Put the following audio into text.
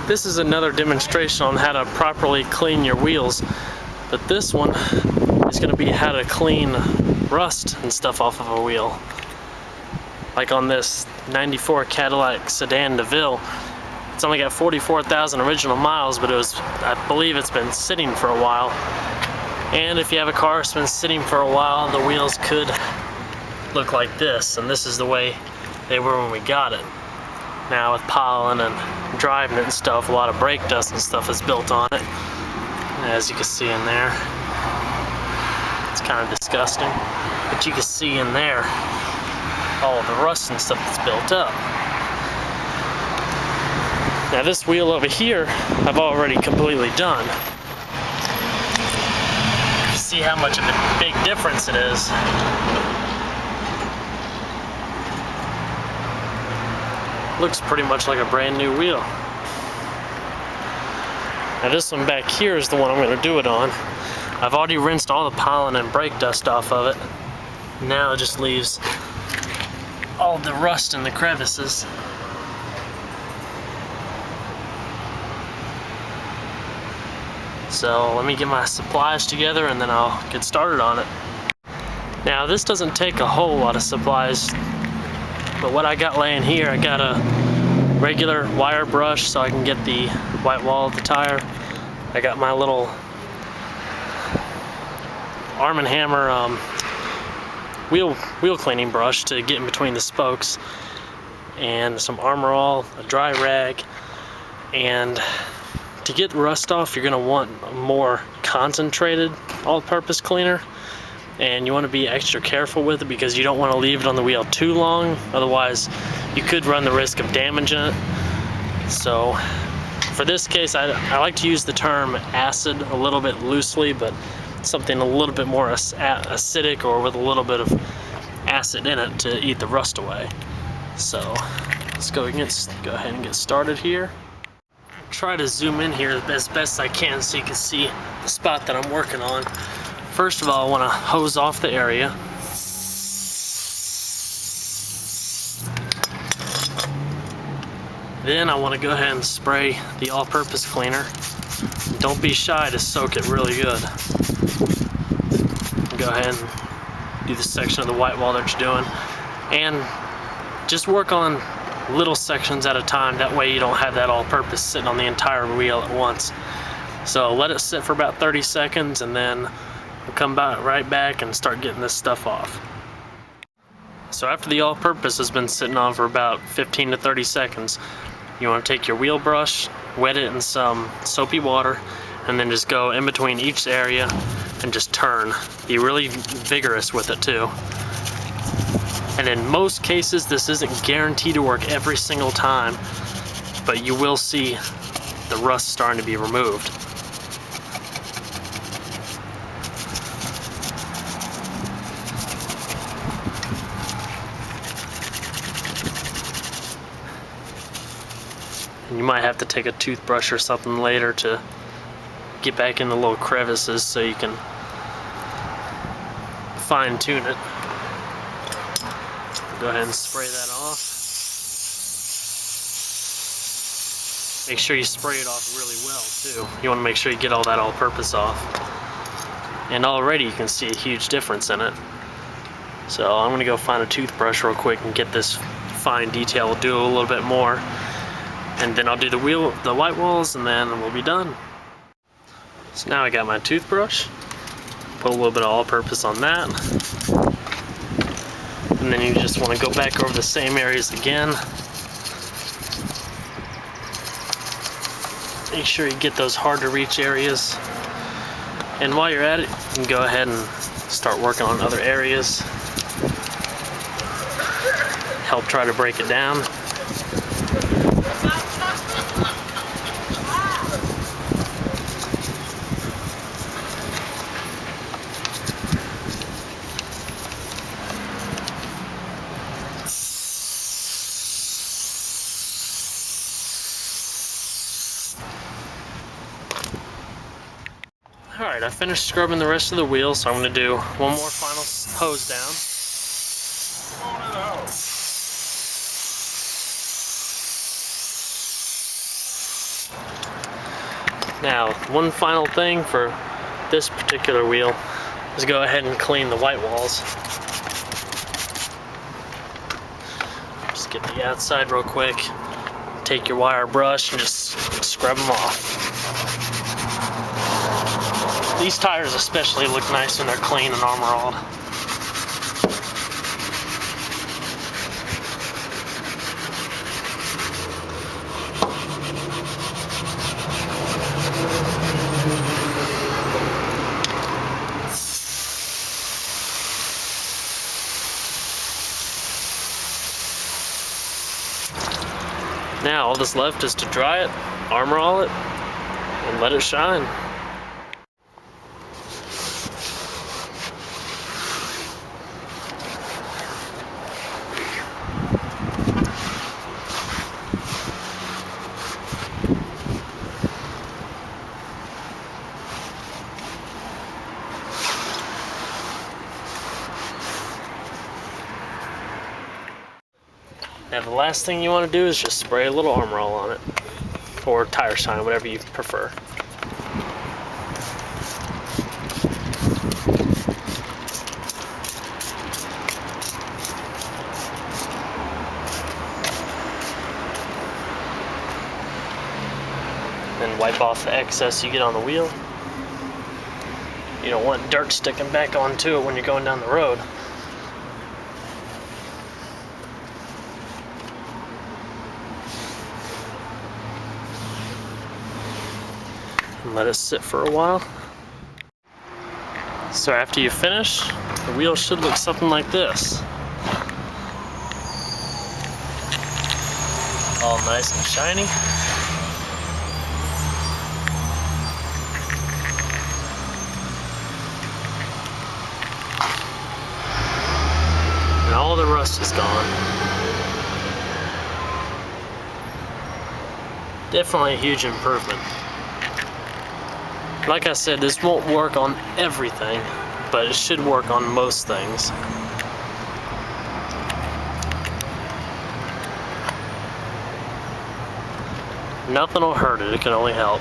This is another demonstration on how to properly clean your wheels, but this one is going to be how to clean rust and stuff off of a wheel. Like on this 94 Cadillac sedan DeVille, it's only got 44,000 original miles, but I believe it's been sitting for a while. And if you have a car that's been sitting for a while, the wheels could look like this, and this is the way they were when we got it. Now with pollen and driving it and stuff, a lot of brake dust and stuff is built on it, as you can see in there. It's kind of disgusting, but you can see in there all of the rust and stuff that's built up. Now this wheel over here, I've already completely done. You see how much of a big difference it is. Looks pretty much like a brand new wheel. Now this one back here is the one I'm going to do it on. I've already rinsed all the pollen and brake dust off of it. Now it just leaves all the rust in the crevices. So let me get my supplies together and then I'll get started on it. Now this doesn't take a whole lot of supplies, but what I got laying here, I got a regular wire brush so I can get the white wall of the tire. I got my little Arm & Hammer wheel cleaning brush to get in between the spokes, and some Armor All, a dry rag, and to get the rust off, you're going to want a more concentrated all-purpose cleaner. And you want to be extra careful with it because you don't want to leave it on the wheel too long, otherwise you could run the risk of damaging it. So for this case, I like to use the term acid a little bit loosely, but something a little bit more acidic or with a little bit of acid in it to eat the rust away. So let's go ahead and get started here. Try to zoom in here as best I can so you can see the spot that I'm working on. First of all, I want to hose off the area. Then I want to go ahead and spray the all-purpose cleaner. Don't be shy to soak it really good. Go ahead and do the section of the white wall that you're doing. And just work on little sections at a time. That way you don't have that all-purpose sitting on the entire wheel at once. So let it sit for about 30 seconds and then we'll come right back and start getting this stuff off. So after the all-purpose has been sitting on for about 15 to 30 seconds, you want to take your wheel brush, wet it in some soapy water, and then just go in between each area and just turn. Be really vigorous with it too. And in most cases, this isn't guaranteed to work every single time, but you will see the rust starting to be removed. You might have to take a toothbrush or something later to get back in the little crevices so you can fine tune it. Go ahead and spray that off. Make sure you spray it off really well too. You want to make sure you get all that all-purpose off. And already you can see a huge difference in it. So I'm going to go find a toothbrush real quick and get this fine detail. We'll do a little bit more. And then I'll do the white walls, and then we'll be done. So now I got my toothbrush. Put a little bit of all-purpose on that. And then you just want to go back over the same areas again. Make sure you get those hard to reach areas. And while you're at it, you can go ahead and start working on other areas. Help try to break it down. Alright, I finished scrubbing the rest of the wheel, so I'm going to do one more final hose down. Now, one final thing for this particular wheel is go ahead and clean the white walls. Just get the outside real quick. Take your wire brush and just scrub them off. These tires especially look nice when they're clean and armor-alled. Now all that's left is to dry it, armor all it, and let it shine. Now the last thing you want to do is just spray a little armor all on it, or tire shine, whatever you prefer. Then wipe off the excess you get on the wheel. You don't want dirt sticking back onto it when you're going down the road. And let it sit for a while. So after you finish, the wheel should look something like this. All nice and shiny. And all the rust is gone. Definitely a huge improvement. Like I said, this won't work on everything, but it should work on most things. Nothing will hurt it, it can only help.